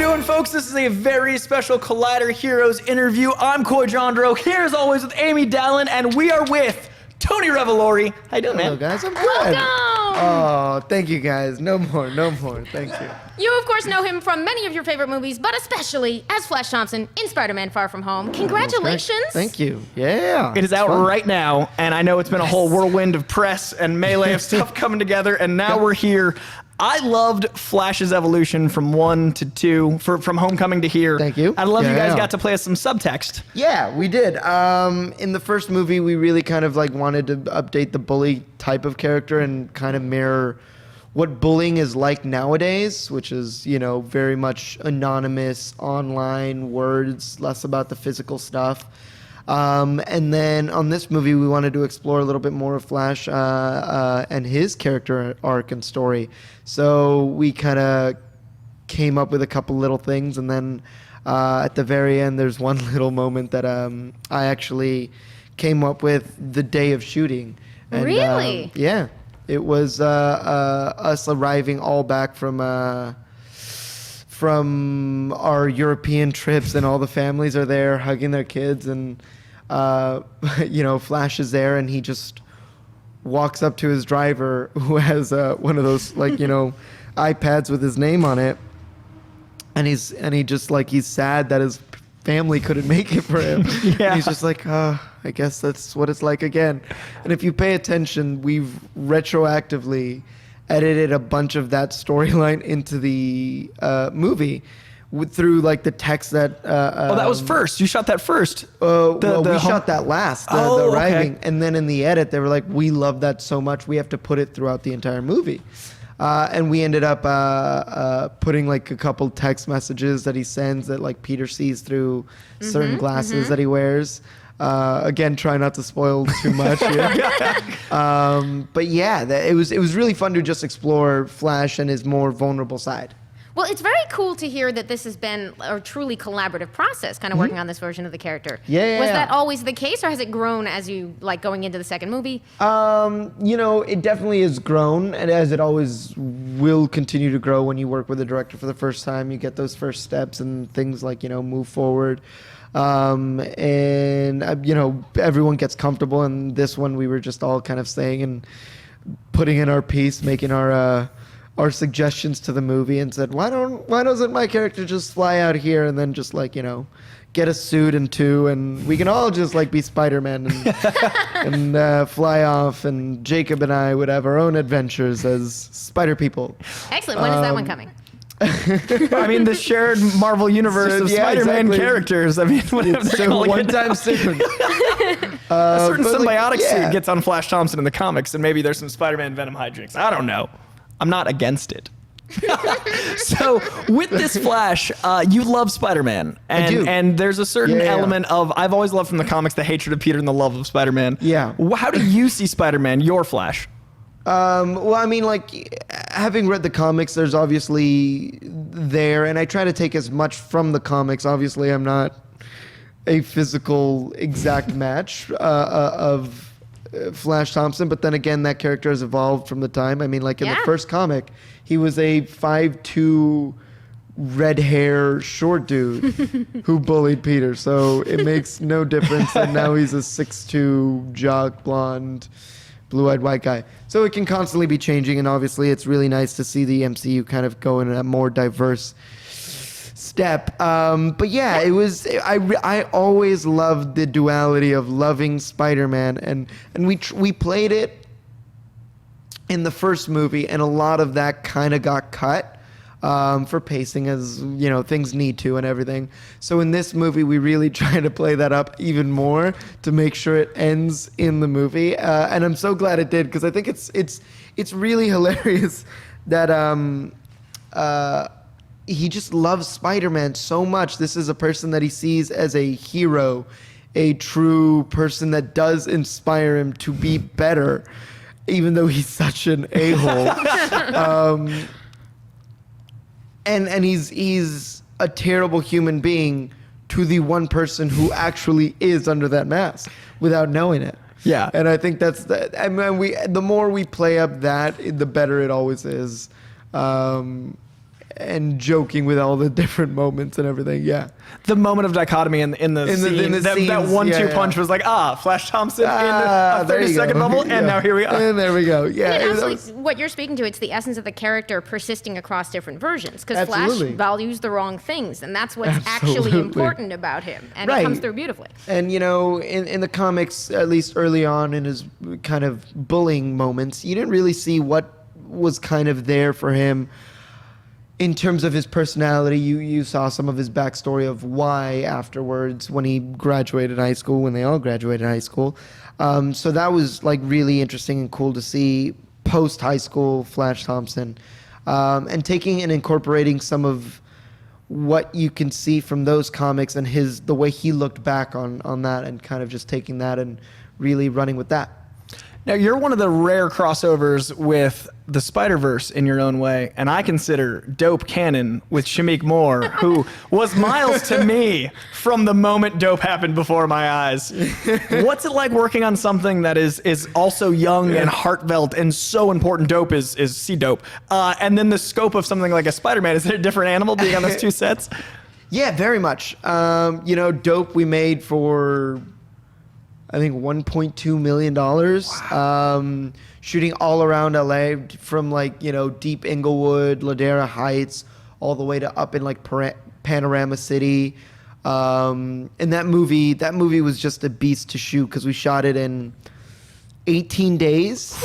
doing, folks? This is a very special Collider Heroes interview. I'm Coy Jandro, here as always with Amy Dallin, and we are with Toney Revolori. How you doing, man? Hello, guys. I'm good. Welcome! Oh, thank you, guys. No more. Thank you. You, of course, know him from many of your favorite movies, but especially as Flash Thompson in Spider-Man Far From Home. Congratulations! Thank you. Yeah. It is out right now, and I know it's been a whole whirlwind of press and melee of stuff coming together, and now we're here. I loved Flash's evolution from 1 to 2, from Homecoming to here. Thank you. I love you guys got to play us some subtext. Yeah, we did. In the first movie, we really kind of like wanted to update the bully type of character and kind of mirror what bullying is like nowadays, which is, you know, very much anonymous, online words, less about the physical stuff. And then on this movie, we wanted to explore a little bit more of Flash and his character arc and story. So we kind of came up with a couple little things, and then at the very end, there's one little moment that I actually came up with the day of shooting. And, Really? Yeah. It was us arriving all back from our European trips, and all the families are there hugging their kids, and you know, Flash is there, and he just walks up to his driver, who has one of those, like, you know, iPads with his name on it, and he's sad that his family couldn't make it for him. Yeah. And he's just like, I guess that's what it's like again. And if you pay attention, we've retroactively edited a bunch of that storyline into the movie through like the text that That was first. You shot that first. we shot that last, the arriving. And then in the edit, they were like, we love that so much, we have to put it throughout the entire movie. And we ended up putting like a couple text messages that he sends that like Peter sees through certain glasses that he wears. Again, try not to spoil too much here. But yeah, it was really fun to just explore Flash and his more vulnerable side. Well, it's very cool to hear that this has been a truly collaborative process, kind of working on this version of the character. Yeah. Was that always the case, or has it grown as you, like, going into the second movie? You know, it definitely has grown, and as it always will continue to grow when you work with a director for the first time, you get those first steps and things like, you know, move forward. And, you know, everyone gets comfortable, and this one we were just all kind of saying and putting in our piece, making our suggestions to the movie, and said, why doesn't my character just fly out here and then just, like, you know, get a suit and two, and we can all just like be Spider-Man and fly off, and Jacob and I would have our own adventures as spider people. Excellent. When is that one coming? I mean, the shared Marvel universe of Spider-Man characters. I mean, whatever. So one time soon. A certain symbiotic suit suit gets on Flash Thompson in the comics, and maybe there's some Spider-Man Venom hijinks. I don't know. I'm not against it. So with this Flash, you love Spider-Man, and I do. And there's a certain element of, I've always loved from the comics, the hatred of Peter and the love of Spider-Man. Yeah. How do you see Spider-Man, your Flash? Well, I mean, like, having read the comics, there's obviously there, and I try to take as much from the comics. Obviously, I'm not a physical exact match of Flash Thompson, but then again, that character has evolved from the time. I mean, like in the first comic, he was a 5'2", red hair, short dude who bullied Peter, so it makes no difference. And now he's a 6'2", jock, blonde, blue-eyed white guy. So it can constantly be changing, and obviously it's really nice to see the MCU kind of go in a more diverse step. But yeah, it was, I always loved the duality of loving Spider-Man, and we played it in the first movie, and a lot of that kind of got cut for pacing, as you know, things need to and everything. So in this movie, we really try to play that up even more to make sure it ends in the movie. And I'm so glad it did, because I think it's really hilarious that he just loves Spider-Man so much. This is a person that he sees as a hero, a true person that does inspire him to be better, even though he's such an a-hole. And he's a terrible human being to the one person who actually is under that mask without knowing it. Yeah. And I think that's I mean, the more we play up that, the better it always is. and joking with all the different moments and everything. Yeah. The moment of dichotomy in the scene, that scenes, 1-2 punch was like, Flash Thompson in a there you 30-second go. bubble, and now here we are. And there we go. Yeah. I mean, that absolutely, was- what you're speaking to, it's the essence of the character persisting across different versions. Because Flash Absolutely. values the wrong things, and that's what's actually Absolutely. important about him. And it Right. comes through beautifully. And in the comics, at least early on in his kind of bullying moments, you didn't really see what was kind of there for him in terms of his personality. You saw some of his backstory of why afterwards, when he graduated high school, when they all graduated high school. So that was like really interesting and cool to see post high school Flash Thompson, and taking and incorporating some of what you can see from those comics and the way he looked back on that, and kind of just taking that and really running with that. Now, you're one of the rare crossovers with the Spider-Verse in your own way, and I consider Dope canon with Shameik Moore, who was Miles to me from the moment Dope happened before my eyes. What's it like working on something that is also young and heartfelt and so important? Dope is C-Dope. And then the scope of something like a Spider-Man, is it a different animal being on those two sets? Yeah, very much. Dope we made for, I think, $1.2 million. Wow. Shooting all around LA, from deep Inglewood, Ladera Heights, all the way to up in Panorama City. And that movie was just a beast to shoot, because we shot it in 18 days.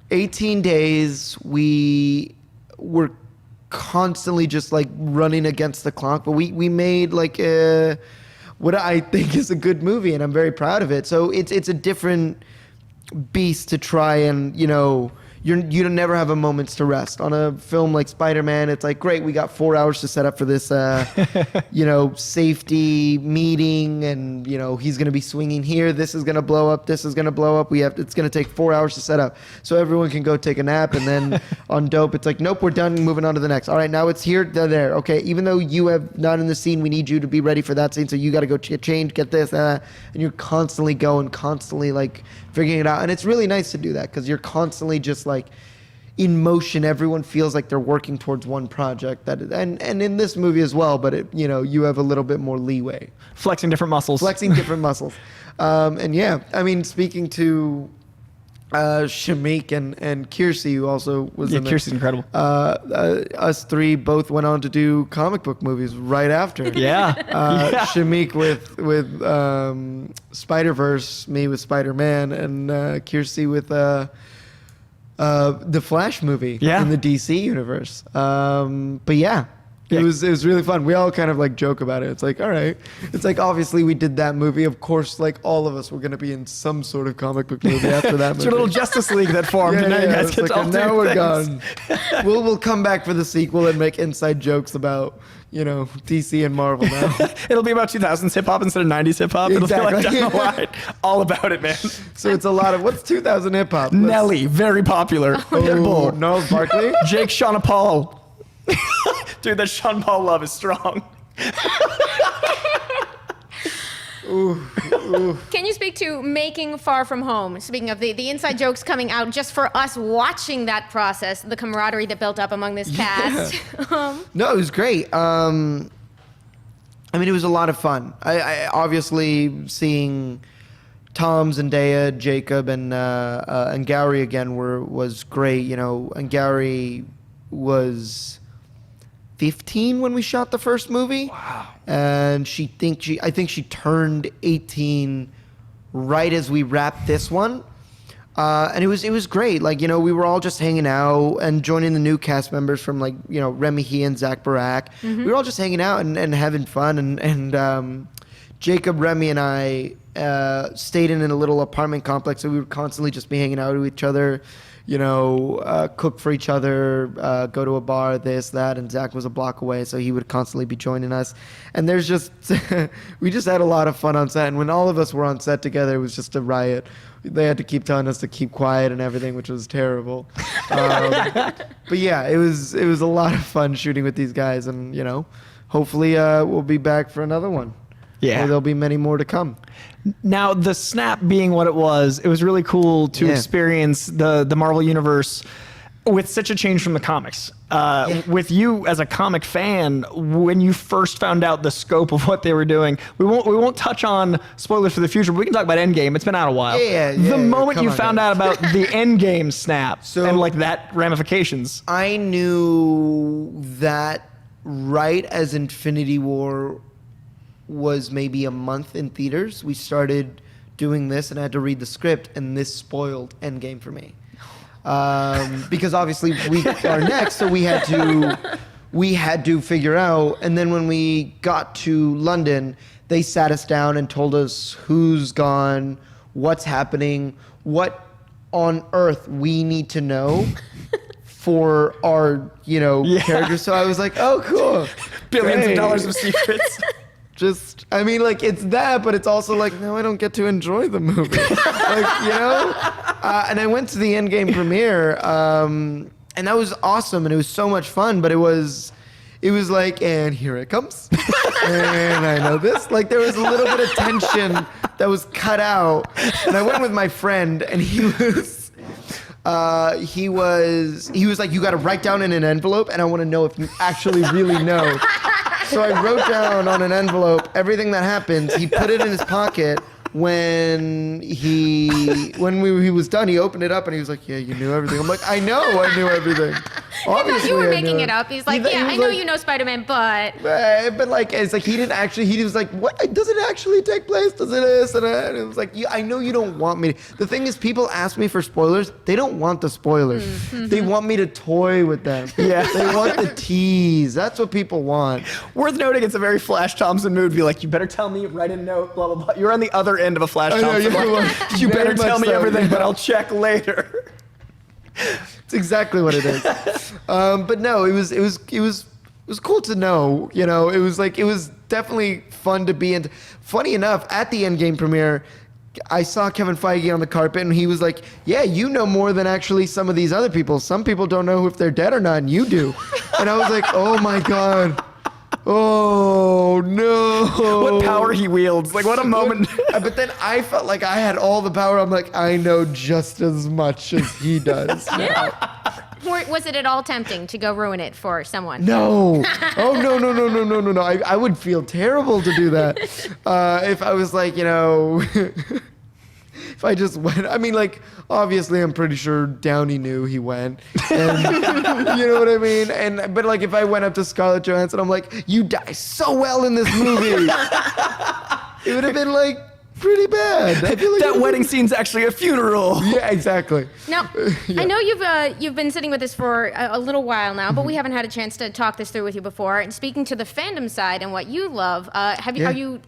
18 days. We were constantly just running against the clock, but we made what I think is a good movie, and I'm very proud of it. So it's a different beast to try and, you never have a moments to rest. On a film like Spider-Man, it's like, great, we got 4 hours to set up for this, safety meeting, and, he's going to be swinging here, this is going to blow up, this is going to blow up, it's going to take 4 hours to set up, so everyone can go take a nap. And then on Dope, it's like, nope, we're done, moving on to the next. All right, now it's here, there. Okay, even though you have not in the scene, we need you to be ready for that scene, so you got to go change, get this, and you're constantly going, figuring it out. And it's really nice to do that, because you're constantly just in motion. Everyone feels like they're working towards one project, and in this movie as well, but you have a little bit more leeway. Flexing different muscles. And yeah, I mean, speaking to Shameik and Kiersey, who also was in there. Kiersey's incredible. Us three both went on to do comic book movies right after. Yeah. Shameik with Spider-Verse, me with Spider-Man, and Kiersey with the Flash movie in the DC universe. But yeah. It was really fun. We all kind of joke about it. It's like, all right. It's like, obviously we did that movie. Of course, all of us were going to be in some sort of comic book movie after that movie. It's your little Justice League that formed, and now you guys get to all do now we're things. gone. We'll come back for the sequel and make inside jokes about, DC and Marvel now. It'll be about 2000s hip-hop instead of 90s hip-hop. Exactly. It'll be down the line. All about it, man. So it's a lot of, what's 2000 hip-hop? Nelly, very popular. Pitbull. Gnarls Barkley? Jake Sean Paul. Dude, that Sean Paul love is strong. Can you speak to making Far From Home? Speaking of the inside jokes coming out, just for us watching that process, the camaraderie that built up among this cast. No, it was great. I mean, it was a lot of fun. I obviously seeing Tom, Zendaya, Jacob, and Gary again was great. And Gary was 15 when we shot the first movie. Wow. And I think she turned 18 right as we wrapped this one. And it was great. We were all just hanging out and joining the new cast members from Remy Hee and Zach Barak. Mm-hmm. We were all just hanging out and having fun. And Jacob, Remy, and I stayed in a little apartment complex, so we would constantly just be hanging out with each other. Cook for each other, go to a bar, this, that, and Zach was a block away, so he would constantly be joining us. And there's just, we just had a lot of fun on set, and when all of us were on set together, it was just a riot. They had to keep telling us to keep quiet and everything, which was terrible. But yeah, it was a lot of fun shooting with these guys, and, hopefully we'll be back for another one. Yeah. Or there'll be many more to come. Now, the snap being what it was really cool to experience the Marvel Universe with such a change from the comics, with you as a comic fan, when you first found out the scope of what they were doing, we won't touch on spoilers for the future, but we can talk about Endgame. It's been out a while. The moment you found out about the Endgame snap and like that ramifications. I knew that right as Infinity War was maybe a month in theaters, we started doing this and I had to read the script, and this spoiled Endgame for me. Because obviously we are next, so we had to figure out. And then when we got to London, they sat us down and told us who's gone, what's happening, what on earth we need to know for our, characters. So I was like, oh, cool. Billions of dollars of secrets. I mean, like, it's that, but it's also like, no, I don't get to enjoy the movie. And I went to the Endgame premiere, and that was awesome, and it was so much fun, but it was like, and here it comes. And I know this. Like, there was a little bit of tension that was cut out. And I went with my friend, and he was like, you got to write down in an envelope, and I want to know if you actually really know. So I wrote down on an envelope everything that happened. He put it in his pocket. When he was done, he opened it up and he was like, "Yeah, you knew everything." I'm like, "I know, I knew everything." Obviously, you were making it up. He's like, "Yeah, I know like, you know Spider-Man, but like, it's like he was like, "What? Does it actually take place? Does it this?" And it was like, I know you don't want me to. The thing is, people ask me for spoilers. They don't want the spoilers. Mm-hmm. They want me to toy with them. Yeah, they want the tease. That's what people want. Worth noting, it's a very Flash Thompson mood. Be like, you better tell me, write a note, blah blah blah. You're on the other end of a Flash Thompson. You better tell me everything, but I'll check later. It's exactly what it is. But no, it was cool to know. It was definitely fun to be in. Funny enough, at the Endgame premiere, I saw Kevin Feige on the carpet, and he was like, "Yeah, you know more than actually some of these other people. Some people don't know if they're dead or not, and you do." And I was like, "Oh my god." Oh no! What power he wields! Like, what a moment! But then I felt like I had all the power. I'm like, I know just as much as he does. Was it at all tempting to go ruin it for someone? No. Oh no! I would feel terrible to do that if I was like, if I just went. I mean, like, obviously, I'm pretty sure Downey knew he went, and you know what I mean. But like, if I went up to Scarlett Johansson, I'm like, "You die so well in this movie," it would have been like pretty bad. I feel like that wedding scene's actually a funeral. Yeah, exactly. Now, I know you've been sitting with us for a little while now, but we haven't had a chance to talk this through with you before. And speaking to the fandom side and what you love,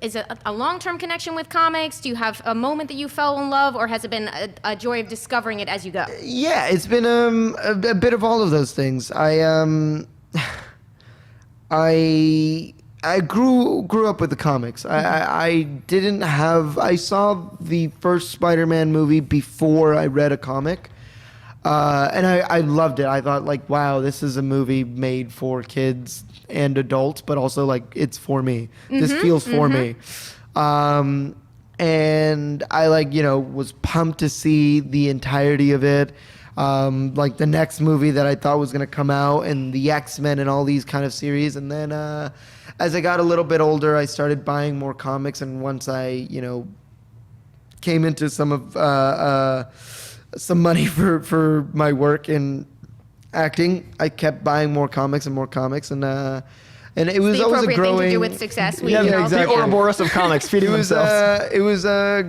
is it a long-term connection with comics? Do you have a moment that you fell in love, or has it been a joy of discovering it as you go? Yeah, it's been a bit of all of those things. I grew up with the comics. I saw the first Spider-Man movie before I read a comic, and I loved it. I thought, like, wow, this is a movie made for kids and adults, but also, like, it's for me. This feels for me. And I, was pumped to see the entirety of it. Like the next movie that I thought was going to come out, and the X-Men and all these kind of series. And then as I got a little bit older, I started buying more comics. And once I, came into some money for my work in acting, I kept buying more comics and more comics. And it was always a growing thing to do with success. Exactly. The Ouroboros of comics feeding themselves. It was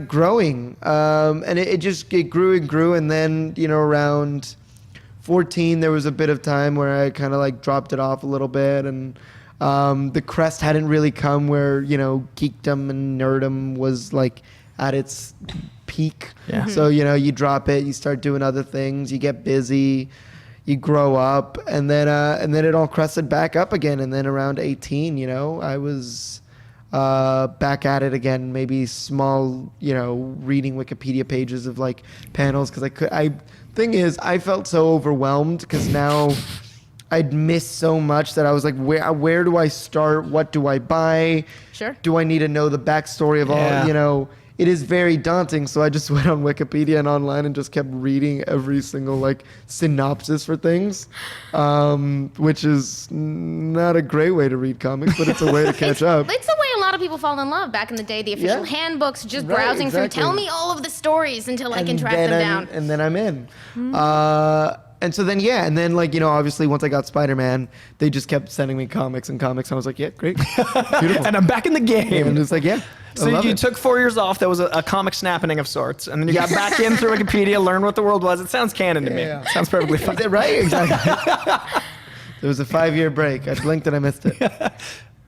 growing, and it grew and grew, and then around 14 there was a bit of time where I kind of like dropped it off a little bit, and the crest hadn't really come where geekdom and nerdom was like at its peak. Yeah. So you drop it, you start doing other things, you get busy. You grow up, and then it all crested back up again. And then around 18, I was back at it again. Maybe small, reading Wikipedia pages of like panels because Thing is, I felt so overwhelmed because now I'd missed so much that I was like, where do I start? What do I buy? Sure. Do I need to know the backstory of all? it is very daunting. So I just went on Wikipedia and online and just kept reading every single like synopsis for things, which is not a great way to read comics, but it's a way to catch up. It's the way a lot of people fall in love back in the day. The official handbooks, just browsing through. Tell me all of the stories until I can track them down. And then I'm in. And so then, and then like, obviously once I got Spider-Man, they just kept sending me comics. And I was like, yeah, great. Beautiful. And I'm back in the game. And it's like, So you took 4 years off. That was a comic snapping of sorts. And then you got back in through Wikipedia, learned what the world was. It sounds canon to me. Yeah. Sounds perfectly fine. Right? Exactly. There was a 5-year break. I blinked and I missed it.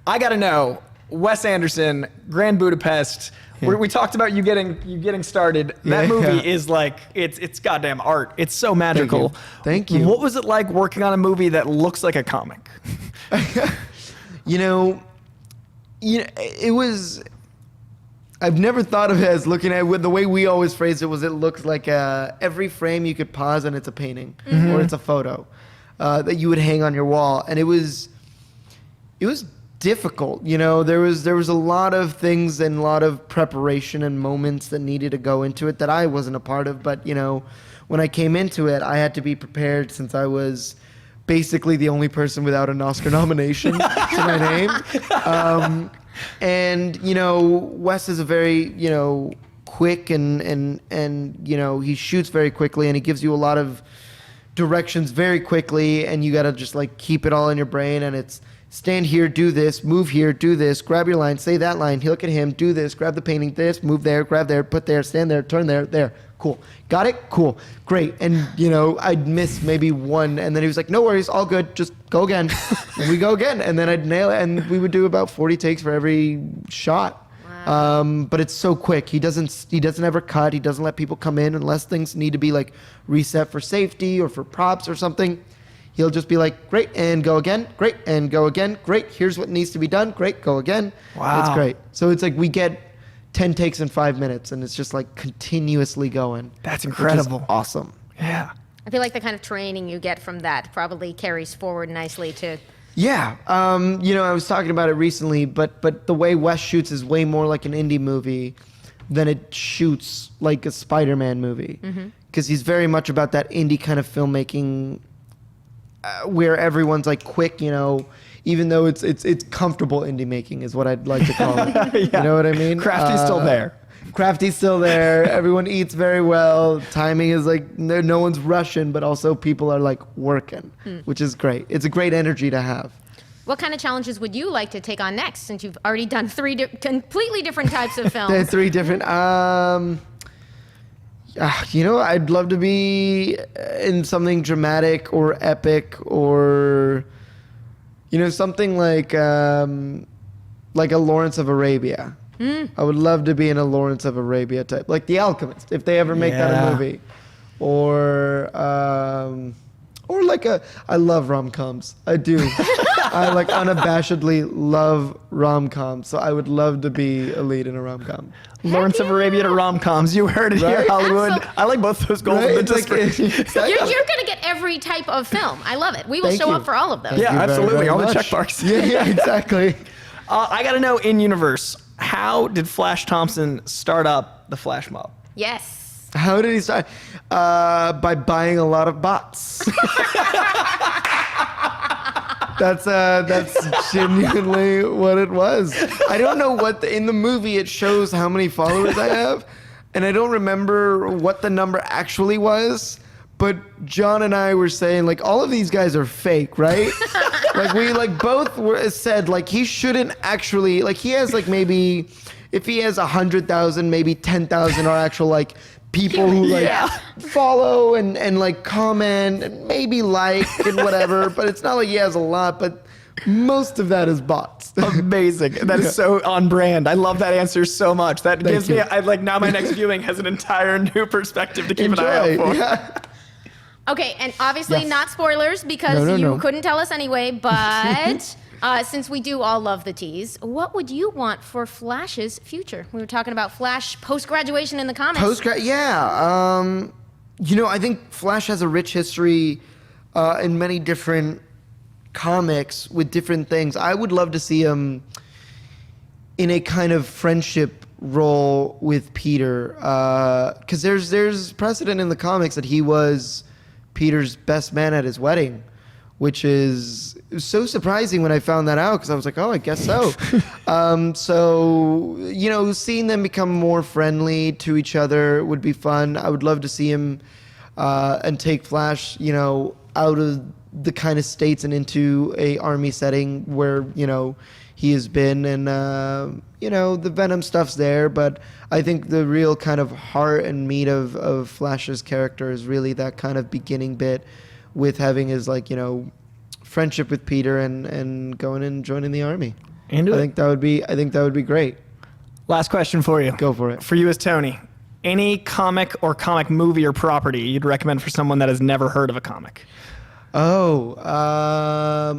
I got to know, Wes Anderson, Grand Budapest. We talked about you getting started. That movie is like, it's goddamn art. It's so magical. Thank you. What was it like working on a movie that looks like a comic? It was, I've never thought of it as looking at it, the way we always phrase it was it looks like every frame you could pause and it's a painting or it's a photo that you would hang on your wall. And it was difficult. There was a lot of things and a lot of preparation and moments that needed to go into it that I wasn't a part of. But, when I came into it, I had to be prepared since I was basically the only person without an Oscar nomination to my name. And, Wes is a very, quick and he shoots very quickly and he gives you a lot of directions very quickly and you got to just like keep it all in your brain and it's stand here, do this, move here, do this, grab your line, say that line, look at him, do this, grab the painting, this, move there, grab there, put there, stand there, turn there, cool. Got it? Cool. Great. And, I'd miss maybe one, and then he was like, no worries, all good, just go again. And we go again, and then I'd nail it, and we would do about 40 takes for every shot. Wow. But it's so quick. He doesn't ever cut. He doesn't let people come in unless things need to be like reset for safety or for props or something. He'll just be like, great, and go again, great, and go again, great, here's what needs to be done, great, go again. Wow. It's great. So it's like we get 10 takes in 5 minutes, and it's just like continuously going. That's incredible. Which is awesome. Yeah. I feel like the kind of training you get from that probably carries forward nicely to... Yeah. I was talking about it recently, but the way Wes shoots is way more like an indie movie than it shoots like a Spider-Man movie. Because he's very much about that indie kind of filmmaking where everyone's like quick, even though it's comfortable indie making is what I'd like to call it. Yeah. You know what I mean? Crafty's still there. Crafty's still there. Everyone eats very well. Timing is like, no one's rushing, but also people are like working, which is great. It's a great energy to have. What kind of challenges would you like to take on next since you've already done 3 completely different types of films? 3 different... I'd love to be in something dramatic or epic or, something like a Lawrence of Arabia. I would love to be in a Lawrence of Arabia type, like The Alchemist, if they ever make that a movie. Or like I love rom-coms. I do. I like unabashedly love rom-coms. So I would love to be a lead in a rom-com. Lawrence of Arabia to rom-coms. You heard it here, Hollywood. I like both those goals. Right? You're going to get every type of film. I love it. We will show up for all of those. Yeah, absolutely. Very All the much. check marks. Yeah, exactly. I got to know, in universe, how did Flash Thompson start up the Flash Mob? Yes. How did he start? By buying a lot of bots. That's genuinely what it was. I don't know in the movie it shows how many followers I have, and I don't remember what the number actually was. But John and I were saying like all of these guys are fake, right? Like we both said like he shouldn't actually like he has like maybe if he has 100,000, maybe 10,000 are actual like people who like follow and like comment and maybe like and whatever, but it's not like he has a lot, but most of that is bots. Amazing. That is so on brand. I love that answer so much. That gives you. me, now my next viewing has an entire new perspective to keep an eye out for. Yeah. Okay, and obviously not spoilers because you couldn't tell us anyway, but since we do all love the tease, what would you want for Flash's future? We were talking about Flash post-graduation in the comics. I think Flash has a rich history in many different comics with different things. I would love to see him in a kind of friendship role with Peter, because there's precedent in the comics that he was Peter's best man at his wedding, which is so surprising when I found that out, because I was like, oh, I guess so. So, you know, seeing them become more friendly to each other would be fun. I would love to see him and take Flash, you know, out of the kind of states and into a army setting where, you know, he has been, and you know, the Venom stuff's there, but I think the real kind of heart and meat of Flash's character is really that kind of beginning bit with having his, like, you know, friendship with Peter and going and joining the army. I think that would be great. Last question for you. Go for it. For you as Tony, any comic or comic movie or property you'd recommend for someone that has never heard of a comic? Oh,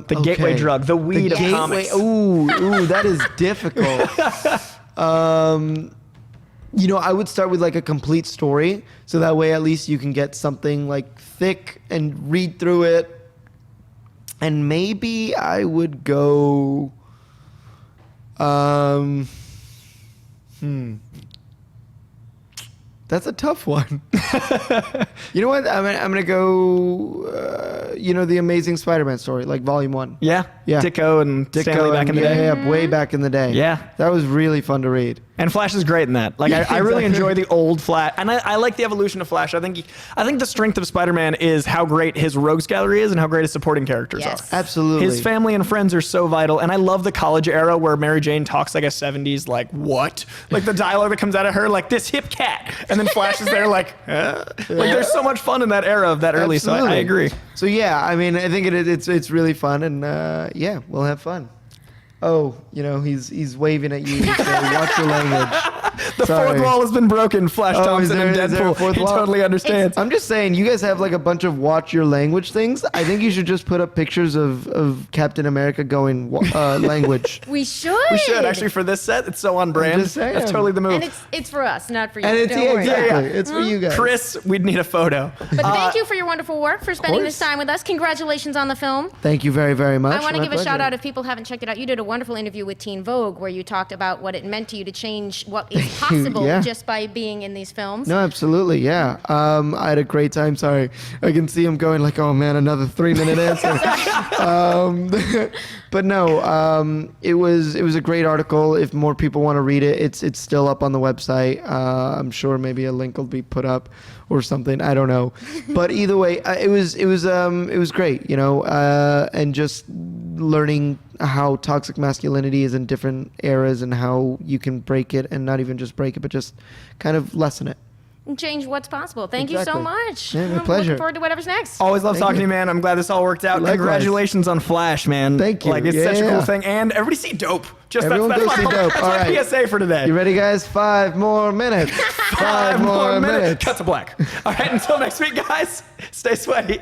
the gateway drug, the weed of comics. Ooh, that is difficult. You know, I would start with like a complete story, so that way at least you can get something like thick and read through it. And maybe I would go. That's a tough one. You know what? I'm gonna go. You know, the Amazing Spider-Man story, like Volume 1. Yeah. Ditko and Stanley back in the day. Yeah, way back in the day. Yeah. That was really fun to read. And Flash is great in that. Like, I really enjoy the old Flash, and I like the evolution of Flash. I think the strength of Spider-Man is how great his rogues gallery is and how great his supporting characters are. Absolutely. His family and friends are so vital, and I love the college era where Mary Jane talks like a 70s, like, what? Like the dialogue that comes out of her, like, this hip cat, and then Flash is there like, like, there's so much fun in that era of that early. Absolutely. So I agree. So yeah, I mean, I think it's really fun, and yeah, we'll have fun. Oh, you know, he's waving at you. So watch your language. The fourth wall has been broken. Flash Thompson and Deadpool. He totally understands. I'm just saying, you guys have like a bunch of watch your language things. I think you should just put up pictures of Captain America going language. We should. We should, actually, for this set. It's so on brand. just saying. That's totally the move. And it's for us, not for you. And it's Don't worry. exactly. It's for you guys. Chris, we'd need a photo. But thank you for your wonderful work, for spending this time with us. Congratulations on the film. Thank you very, very much. I want to give a shout out if people haven't checked it out. You did a wonderful interview with Teen Vogue where you talked about what it meant to you to change what is possible just by being in these films. No, absolutely, yeah. I had a great time. Sorry, I can see him going like, "Oh man, another 3-minute answer." But no, it was a great article. If more people want to read it, it's still up on the website. I'm sure maybe a link will be put up or something. I don't know, but either way, it was great, you know, and just learning how toxic masculinity is in different eras and how you can break it, and not even just break it, but just kind of lessen it. And change what's possible. Thank you so much. Yeah, my I'm pleasure. looking forward to whatever's next. Always love talking to you, man. I'm glad this all worked out. Likewise. Congratulations on Flash, man. Thank you. Like, it's such a cool thing. And everybody see Dope. Just Everyone that's go see Dope. That's All my right. PSA for today. You ready, guys? 5 more minutes. 5 more minutes. Cut to black. All right, until next week, guys. Stay sweaty.